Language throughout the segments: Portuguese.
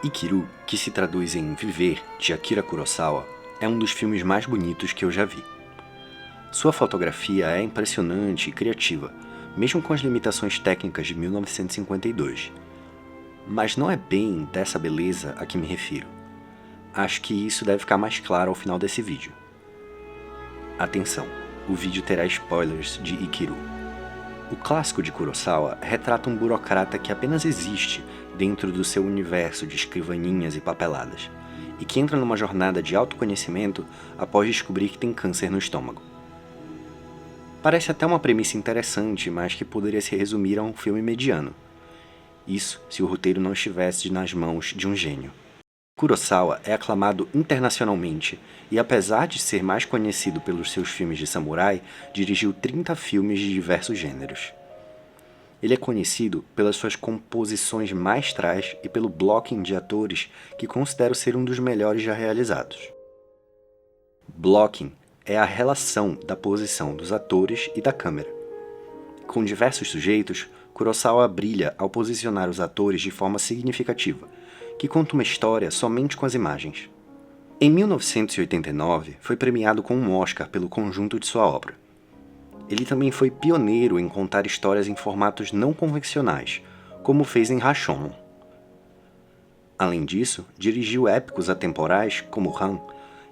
Ikiru, que se traduz em Viver, de Akira Kurosawa, é um dos filmes mais bonitos que eu já vi. Sua fotografia é impressionante e criativa, mesmo com as limitações técnicas de 1952. Mas não é bem dessa beleza a que me refiro. Acho que isso deve ficar mais claro ao final desse vídeo. Atenção, o vídeo terá spoilers de Ikiru. O clássico de Kurosawa retrata um burocrata que apenas existe dentro do seu universo de escrivaninhas e papeladas, e que entra numa jornada de autoconhecimento após descobrir que tem câncer no estômago. Parece até uma premissa interessante, mas que poderia se resumir a um filme mediano. Isso se o roteiro não estivesse nas mãos de um gênio. Kurosawa é aclamado internacionalmente e, apesar de ser mais conhecido pelos seus filmes de samurai, dirigiu 30 filmes de diversos gêneros. Ele é conhecido pelas suas composições maestrais e pelo blocking de atores que considero ser um dos melhores já realizados. Blocking é a relação da posição dos atores e da câmera. Com diversos sujeitos, Kurosawa brilha ao posicionar os atores de forma significativa, que conta uma história somente com as imagens. Em 1989, foi premiado com um Oscar pelo conjunto de sua obra. Ele também foi pioneiro em contar histórias em formatos não convencionais, como fez em Rashomon. Além disso, dirigiu épicos atemporais, como Han,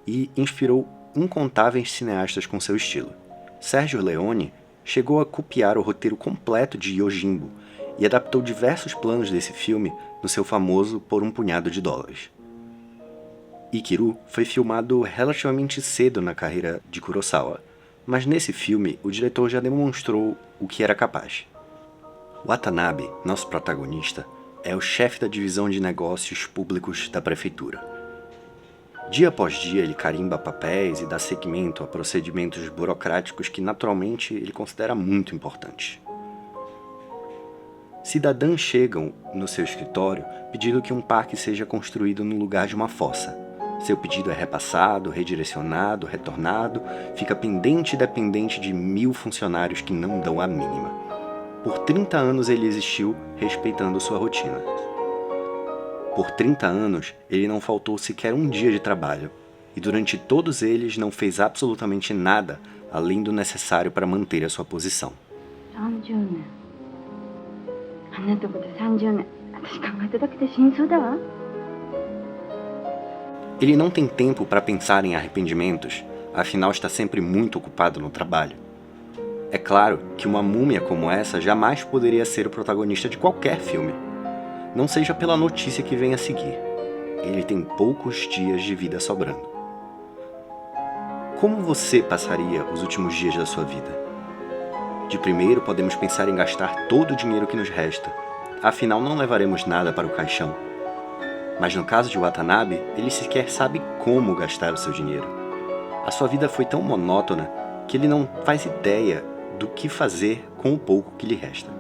e inspirou incontáveis cineastas com seu estilo. Sergio Leone chegou a copiar o roteiro completo de Yojimbo e adaptou diversos planos desse filme no seu famoso Por um Punhado de Dólares. Ikiru foi filmado relativamente cedo na carreira de Kurosawa, mas nesse filme o diretor já demonstrou o que era capaz. Watanabe, nosso protagonista, é o chefe da divisão de negócios públicos da prefeitura. Dia após dia ele carimba papéis e dá seguimento a procedimentos burocráticos que naturalmente ele considera muito importantes. Cidadãs chegam no seu escritório pedindo que um parque seja construído no lugar de uma fossa. Seu pedido é repassado, redirecionado, retornado, fica pendente e dependente de 1000 funcionários que não dão a mínima. Por 30 anos ele existiu respeitando sua rotina. Por 30 anos ele não faltou sequer um dia de trabalho, e durante todos eles não fez absolutamente nada além do necessário para manter a sua posição. 30年あんなとこで30年私考えただけで死にそうだわ Ele não tem tempo para pensar em arrependimentos, afinal está sempre muito ocupado no trabalho. É claro que uma múmia como essa jamais poderia ser o protagonista de qualquer filme, não seja pela notícia que vem a seguir. Ele tem poucos dias de vida sobrando. Como você passaria os últimos dias da sua vida? De primeiro, podemos pensar em gastar todo o dinheiro que nos resta, afinal não levaremos nada para o caixão. Mas no caso de Watanabe, ele sequer sabe como gastar o seu dinheiro. A sua vida foi tão monótona que ele não faz ideia do que fazer com o pouco que lhe resta.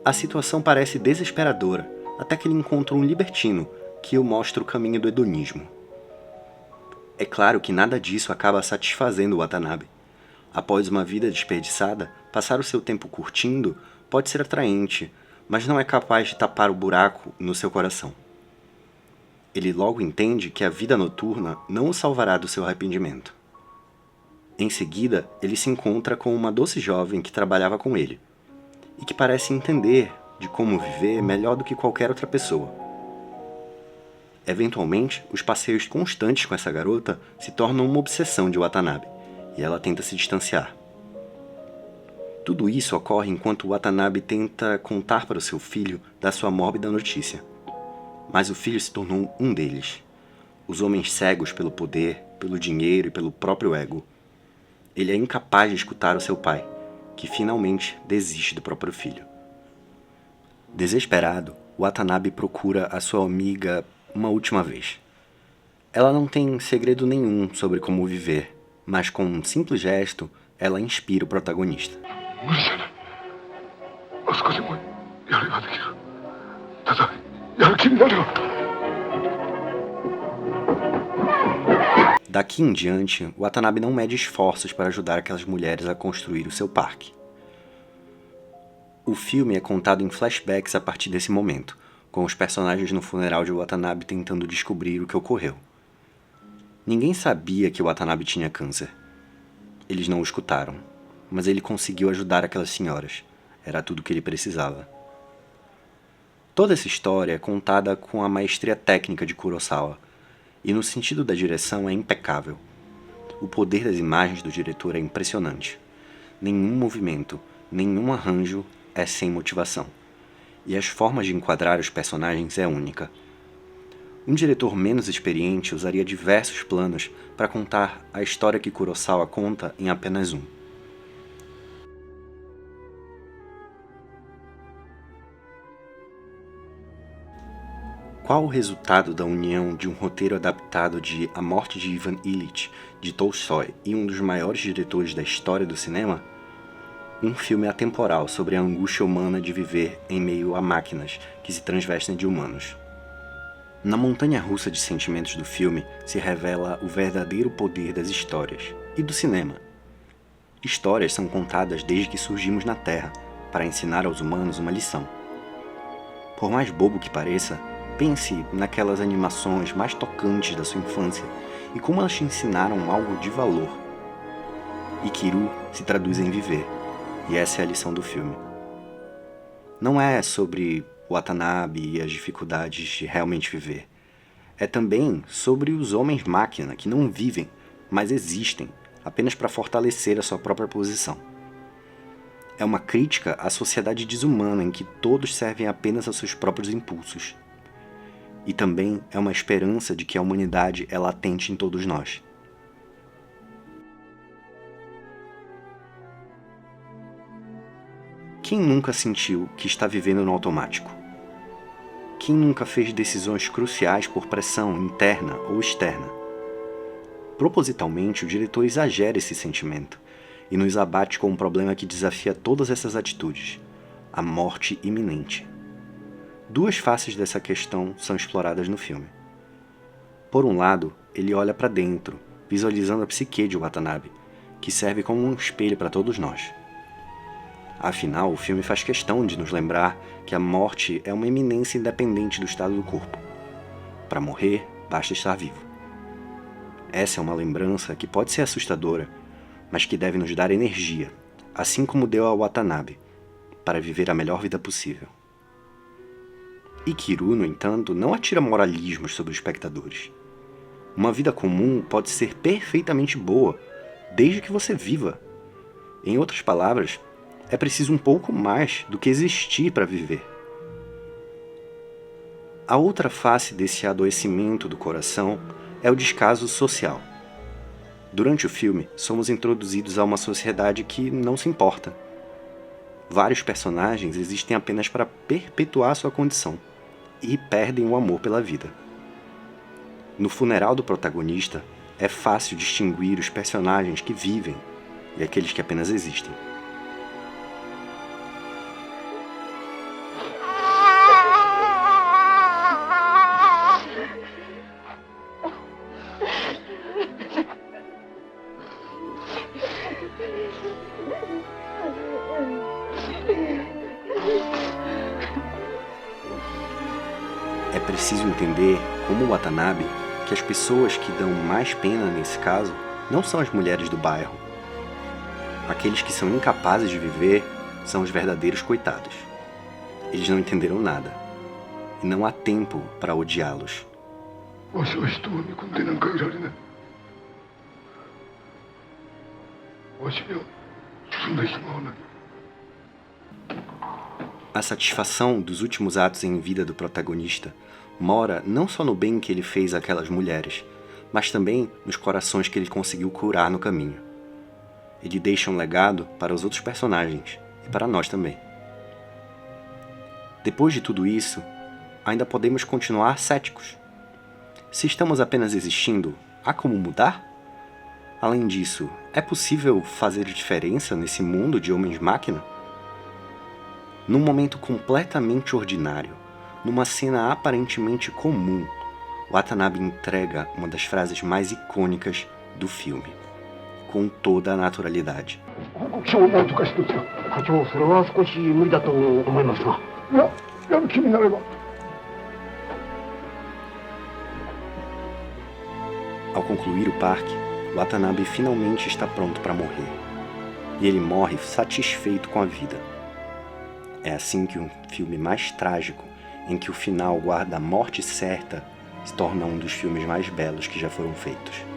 A situação parece desesperadora, até que ele encontra um libertino que o mostra o caminho do hedonismo. É claro que nada disso acaba satisfazendo Watanabe. Após uma vida desperdiçada, passar o seu tempo curtindo pode ser atraente, mas não é capaz de tapar o buraco no seu coração. Ele logo entende que a vida noturna não o salvará do seu arrependimento. Em seguida, ele se encontra com uma doce jovem que trabalhava com ele, e que parece entender de como viver melhor do que qualquer outra pessoa. Eventualmente, os passeios constantes com essa garota se tornam uma obsessão de Watanabe, e ela tenta se distanciar. Tudo isso ocorre enquanto Watanabe tenta contar para o seu filho da sua mórbida notícia. Mas o filho se tornou um deles. Os homens cegos pelo poder, pelo dinheiro e pelo próprio ego. Ele é incapaz de escutar o seu pai, que finalmente desiste do próprio filho. Desesperado, Watanabe procura a sua amiga uma última vez. Ela não tem segredo nenhum sobre como viver, mas com um simples gesto, ela inspira o protagonista. Daqui em diante, Watanabe não mede esforços para ajudar aquelas mulheres a construir o seu parque. O filme é contado em flashbacks a partir desse momento, com os personagens no funeral de Watanabe tentando descobrir o que ocorreu. Ninguém sabia que Watanabe tinha câncer. Eles não o escutaram, mas ele conseguiu ajudar aquelas senhoras. Era tudo o que ele precisava. Toda essa história é contada com a maestria técnica de Kurosawa, e no sentido da direção é impecável. O poder das imagens do diretor é impressionante. Nenhum movimento, nenhum arranjo é sem motivação, e as formas de enquadrar os personagens é única. Um diretor menos experiente usaria diversos planos para contar a história que Kurosawa conta em apenas um. Qual o resultado da união de um roteiro adaptado de A Morte de Ivan Ilitch, de Tolstói, e um dos maiores diretores da história do cinema? Um filme atemporal sobre a angústia humana de viver em meio a máquinas que se transvestem de humanos. Na montanha-russa de sentimentos do filme se revela o verdadeiro poder das histórias e do cinema. Histórias são contadas desde que surgimos na Terra, para ensinar aos humanos uma lição. Por mais bobo que pareça, pense naquelas animações mais tocantes da sua infância e como elas te ensinaram algo de valor. Ikiru se traduz em viver, e essa é a lição do filme. Não é sobre Watanabe e as dificuldades de realmente viver. É também sobre os homens-máquina que não vivem, mas existem, apenas para fortalecer a sua própria posição. É uma crítica à sociedade desumana em que todos servem apenas aos seus próprios impulsos. E também é uma esperança de que a humanidade é latente em todos nós. Quem nunca sentiu que está vivendo no automático? Quem nunca fez decisões cruciais por pressão interna ou externa? Propositalmente, o diretor exagera esse sentimento e nos abate com um problema que desafia todas essas atitudes: a morte iminente. Duas faces dessa questão são exploradas no filme. Por um lado, ele olha para dentro, visualizando a psique de Watanabe, que serve como um espelho para todos nós. Afinal, o filme faz questão de nos lembrar que a morte é uma iminência independente do estado do corpo. Para morrer, basta estar vivo. Essa é uma lembrança que pode ser assustadora, mas que deve nos dar energia, assim como deu a Watanabe, para viver a melhor vida possível. Ikiru, no entanto, não atira moralismos sobre os espectadores. Uma vida comum pode ser perfeitamente boa, desde que você viva. Em outras palavras, é preciso um pouco mais do que existir para viver. A outra face desse adoecimento do coração é o descaso social. Durante o filme, somos introduzidos a uma sociedade que não se importa. Vários personagens existem apenas para perpetuar sua condição e perdem o amor pela vida. No funeral do protagonista, é fácil distinguir os personagens que vivem e aqueles que apenas existem. É preciso entender, como Watanabe, que as pessoas que dão mais pena nesse caso não são as mulheres do bairro. Aqueles que são incapazes de viver são os verdadeiros coitados. Eles não entenderam nada, e não há tempo para odiá-los. A satisfação dos últimos atos em vida do protagonista mora não só no bem que ele fez àquelas mulheres, mas também nos corações que ele conseguiu curar no caminho. Ele deixa um legado para os outros personagens e para nós também. Depois de tudo isso, ainda podemos continuar céticos. Se estamos apenas existindo, há como mudar? Além disso, é possível fazer diferença nesse mundo de homens-máquina? Num momento completamente ordinário, numa cena aparentemente comum, Watanabe entrega uma das frases mais icônicas do filme, com toda a naturalidade. Ao concluir o parque, Watanabe finalmente está pronto para morrer. E ele morre satisfeito com a vida. É assim que um filme mais trágico, em que o final guarda a morte certa, se torna um dos filmes mais belos que já foram feitos.